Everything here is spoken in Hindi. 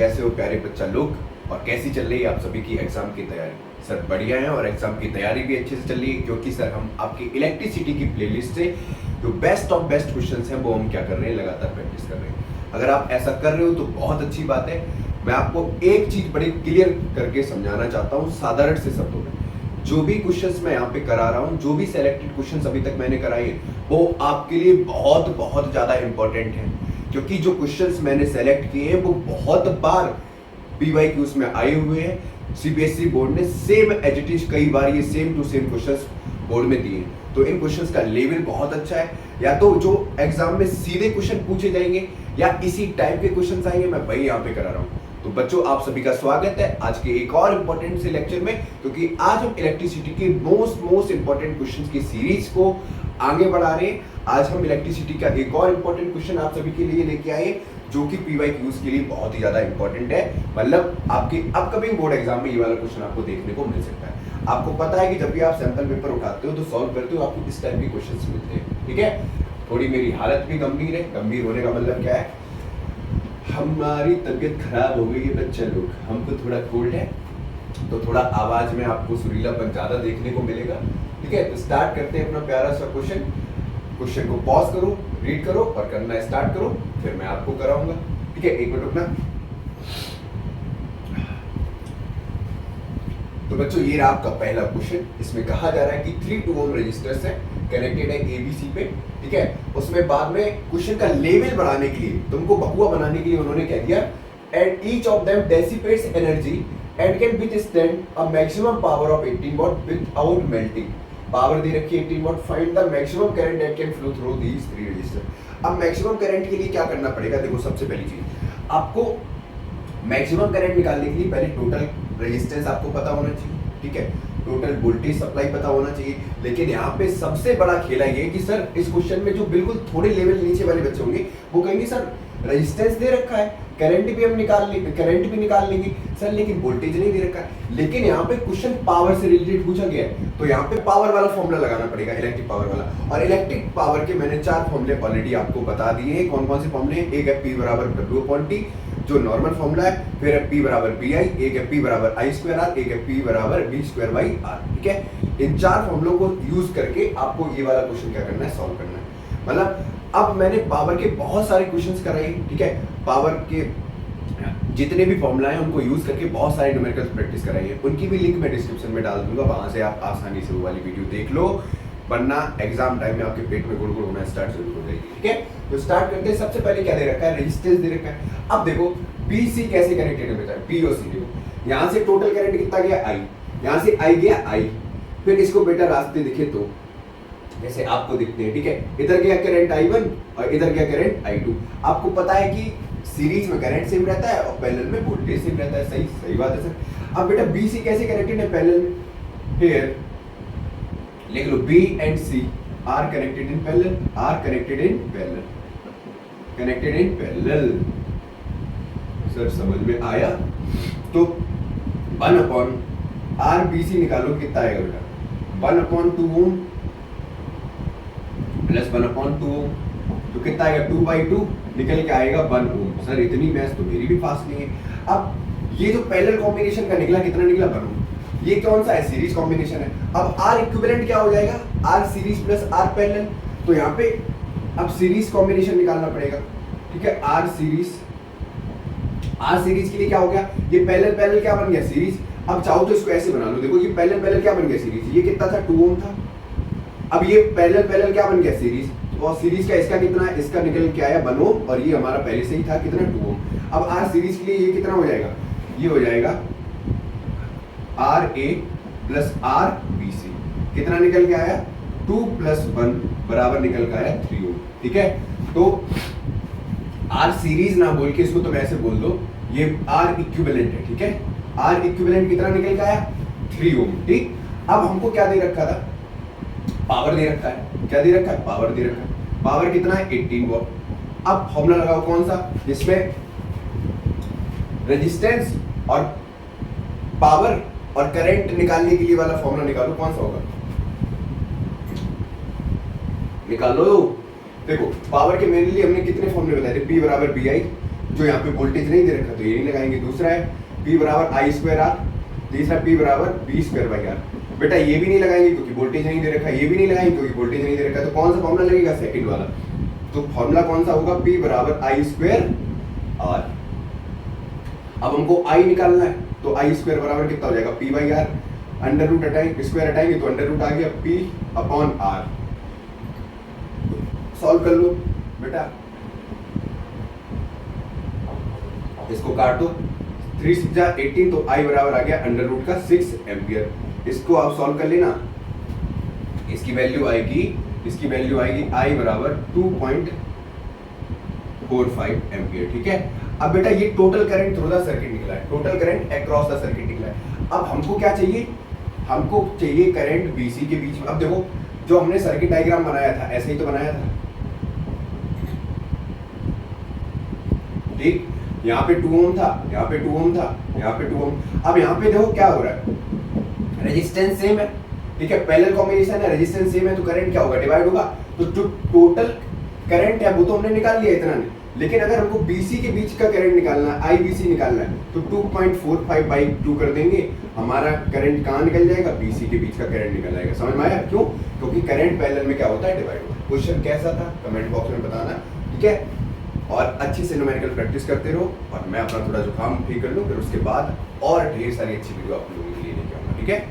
कैसे हो प्यारे बच्चा लोग, और कैसी चल रही है आप सभी की एग्जाम की तैयारी? सर बढ़िया है, और एग्जाम की तैयारी भी अच्छे से चल रही है, क्योंकि सर हम आपकी इलेक्ट्रिसिटी की प्लेलिस्ट से जो बेस्ट ऑफ बेस्ट क्वेश्चंस हैं वो हम क्या कर रहे हैं, लगातार प्रैक्टिस कर रहे हैं। अगर आप ऐसा कर रहे हो तो बहुत अच्छी बात है। मैं आपको एक चीज बड़ी क्लियर करके समझाना चाहता हूँ साधारण से शब्दों में। जो भी क्वेश्चंस मैं यहाँ पे करा रहा हूँ, जो भी सेलेक्टेड क्वेश्चंस अभी तक मैंने कराए हैं, वो आपके लिए बहुत बहुत ज्यादा इंपॉर्टेंट है, क्योंकि जो क्वेश्चंस मैंने सेलेक्ट किए हैं वो बहुत बार PYQs में आए हुए हैं। सीबीएसई बोर्ड ने सेम एज इट इज कई बार ये same to same questions board में दिए, तो इन क्वेश्चंस का लेवल बहुत अच्छा है। या तो जो एग्जाम में सीधे क्वेश्चन पूछे जाएंगे या इसी टाइप के क्वेश्चंस आएंगे, मैं वही यहाँ पे करा रहा हूँ। तो बच्चों आप सभी का स्वागत है आज के एक और इम्पोर्टेंट से लेक्चर में, क्योंकि आज हम इलेक्ट्रिसिटी के मोस्ट इंपॉर्टेंट क्वेश्चंस की सीरीज को आगे बढ़ा रहे हैं। आज हम इलेक्ट्रिसिटी का एक और इम्पोर्टेंट क्वेश्चन आप सभी के लिए लेके आए, जो कि PYQs के लिए बहुत ही ज्यादा इंपॉर्टेंट है। मतलब आपके अपकमिंग बोर्ड एग्जाम में ये वाला क्वेश्चन आपको देखने को मिल सकता है। आपको पता है कि जब भी आप सैंपल पेपर उठाते हो तो सॉल्व करते हो, आपको इस टाइप के क्वेश्चंस मिलते हैं, ठीक है। थोड़ी मेरी हालत भी गंभीर है। गंभीर होने का मतलब क्या है, हमारी तबीयत खराब हो गई है बच्चे लोग, हमको थोड़ा कोल्ड है, तो थोड़ा आवाज में आपको सुरीलापन ज्यादा देखने को मिलेगा, ठीक है। तो स्टार्ट करते हैं अपना प्यारा सा क्वेश्चन को पॉज करो, रीड करो और करना स्टार्ट करो, फिर मैं आपको कराऊंगा, ठीक है। एक मिनट रुकना। तो बच्चों ये रहा आपका पहला क्वेश्चन। इसमें कहा जा रहा है कि 3 ओम रेजिस्टर्स है, कनेक्टेड है ABC पे, ठीक है। उसमें बाद में क्वेश्चन का लेवल बढ़ाने के लिए, तुमको बकुआ बनाने के लिए उन्होंने कह दिया, and each of them dissipates energy and can withstand a maximum power of 18 watt without melting. Power दे रखी है 18 watt, find the maximum current that can flow through these 3 resistor. अब मैक्सिमम करंट के लिए क्या करना पड़ेगा, देखो सबसे पहली चीज आपको मैक्सिमम करंट निकालने के लिए पहले टोटल रेजिस्टेंस आपको पता होना चाहिए, ठीक है। टोटल वोल्टेज सप्लाई पता होना चाहिए। लेकिन यहाँ पे सबसे बड़ा खेला ये कि सर इस क्वेश्चन में जो बिल्कुल थोड़े लेवल नीचे वाले बच्चे होंगे वो कहेंगे सर रेजिस्टेंस दे रखा है, करंट भी हम करंट भी निकाल लेंगे सर, लेकिन वोल्टेज नहीं दे रखा है। लेकिन यहाँ पे क्वेश्चन पावर से रिलेटेड पूछा गया है, तो यहाँ पे पावर वाला फॉर्मूला लगाना पड़ेगा, इलेक्ट्रिक पावर वाला। और इलेक्ट्रिक पावर के मैंने 4 फॉर्मूले ऑलरेडी आपको बता दिए हैं। कौन कौन से फॉर्मूले हैं? एक है P बराबर W/T जो नॉर्मल फॉर्मूला है, फिर है P बराबर PI, एक है P बराबर I²R, एक है P बराबर V²/R, ठीक है। इन 4 फॉर्मूलों को यूज करके आपको ये वाला क्वेश्चन क्या करना है, सॉल्व करना है। मतलब अब मैंने पावर के बहुत सारे क्वेश्चंस कराए, ठीक है। पावर के जितने भी फॉर्मूला हैं उनको यूज करके बहुत सारे न्यूमेरिकल्स प्रैक्टिस कराई है, उनकी भी लिंक मैं डिस्क्रिप्शन में डाल दूंगा, वहां से आप आसानी से वो वाली वीडियो देख लो, वरना एग्जाम टाइम में आपके पेट में गुड़ गुड़ होना स्टार्ट जरूर हो जाएगी, ठीक है। तो स्टार्ट करते हैं। सबसे पहले क्या दे रखा है, रेजिस्टेंस दे रखा है। अब देखो BC कैसे कनेक्टेड है बेटा, P और C देखो, यहाँ से टोटल करंट कितना गया I, यहाँ से I गया I, फिर इसको बेटा रास्ते दिखे तो जैसे आपको दिखते हैं, ठीक है। इधर गया करंट I1 और इधर गया करंट I2। आपको पता है कि सीरीज में करंट सेम रहता है और पैरेलल में वोल्टेज सेम रहता है, सही बात है सर। अब बेटा BC कैसे कनेक्टेड है पैरेलल में, हियर लिख लो B and C are connected in parallel, are connected in parallel, connected in parallel। Sir समझ में आया? तो 1/RBC निकालो, कितना आएगा बेटा, 1/2 ओम प्लस 1/2 ओम, तो कितना आएगा 2/2, निकल के आएगा 1 ओम। सर इतनी मैथ्स तो मेरी भी फास्ट नहीं है। अब ये जो पैरेलल कॉम्बिनेशन का निकला, कितना निकला 1 ओम, ये कौन सा है, सीरीज कॉम्बिनेशन है। अब R इक्विवेलेंट क्या हो जाएगा, R series plus R parallel. तो यहाँ पे अब सीरीज कॉम्बिनेशन निकालना पड़ेगा, ठीक है। R सीरीज के लिए क्या हो गया, ये पैरेलल क्या बन गया, सीरीज। अब चाहो तो इसको ऐसे बना लो, देखो ये पैरेलल क्या बन गया, सीरीज। ये कितना था, 2 ओम था। अब ये पैरेलल क्या बन गया, सीरीज। और सीरीज का इसका कितना है, इसका निकल के आया 1 ओम, और ये हमारा पहले से ही था कितना, 2 ओम। अब R सीरीज के लिए ये कितना हो जाएगा, ये हो जाएगा RA प्लस RBC, कितना निकल के आया, 2 + 1 बराबर निकल के आया 3 ओम, ठीक है। तो R सीरीज ना बोल के इसको तुम ऐसे बोल दो, ये R इक्विवेलेंट है, ठीक है। R इक्विवेलेंट कितना निकल के आया, 3 ओम, ठीक। अब हमको क्या दे रखा था, पावर दे रखा है। क्या दे रखा है, पावर दे रखा है। पावर कितना है, 18 वॉट। अब फॉर्मूला लगाओ कौन सा, जिसमें रेजिस्टेंस और पावर और करंट निकालने के लिए वाला फॉर्मूला निकालो, कौन सा होगा, निकालो। देखो पावर के मेरे लिए हमने कितने फॉर्मूले बताए थे, P बराबर BI, जो यहाँ पे वोल्टेज नहीं दे रखा तो ये नहीं लगाएंगे। दूसरा है P बराबर आई स्क्वायर आर, तीसरा P बराबर बी स्क्वायर बाई आर। बेटा ये भी नहीं लगाएंगे क्योंकि वोल्टेज नहीं दे रखा, ये भी नहीं लगाएंगे क्योंकि वोल्टेज नहीं दे रखा, तो कौन सा फॉर्मूला लगेगा? सेकंड वाला। तो फॉर्मूला कौन सा होगा? P बराबर आई स्क्वायर आर। अब हमको आई निकालना है, तो आई स्क्वायर बराबर कितना हो जाएगा? P by R. Under root हटाएंगे, स्क्वायर हटाएंगे तो अंडर रूट आ गया P अपॉन आर। सॉल्व कर लो बेटा, इसको काट दो, 3 6 जा 18, तो आई बराबर आ गया अंडर रूट का 6 एम्पियर। इसको आप सॉल्व कर लेना, इसकी वैल्यू आएगी आई बराबर 2.45 एम्पियर। ठीक है। अब बेटा ये total current through the circuit निकला है, total current across the circuit निकला है। अब हमको क्या चाहिए? हमको चाहिए करंट बीसी के बीच में। अब देखो जो हमने सर्किट डायग्राम बनाया था ऐसे ही तो बनाया था, ठीक। यहाँ पे 2 ओम था, यहाँ पे 2 ओम था, यहाँ पे 2 ओम। अब यहाँ पे देखो क्या हो रहा है, रेजिस्टेंस सेम है, ठीक है, पैरेलल कॉम्बिनेशन है, रेजिस्टेंस सेम है, तो करंट क्या होगा? डिवाइड होगा। तो जो टोटल करंट है वो तो हमने निकाल लिया इतना नहीं, लेकिन अगर हमको बीसी के बीच का करंट निकालना है, आई बीसी निकालना है, तो 2.45 बाई 2 कर देंगे, हमारा करंट कहाँ निकल जाएगा? बीसी के बीच का करंट निकल जाएगा। समझ में आया? क्यों? क्योंकि करंट पैरेलल में क्या होता है? डिवाइड होता है। क्वेश्चन कैसा था कमेंट बॉक्स में बताना, ठीक है। और अच्छी से न्यूमेरिकल प्रैक्टिस करते रहो, और मैं अपना थोड़ा जुकाम ठीक कर लूँ, फिर उसके बाद और ढेर सारी अच्छी वीडियो आप लोगों के लिए लेके आऊँगा, ठीक है।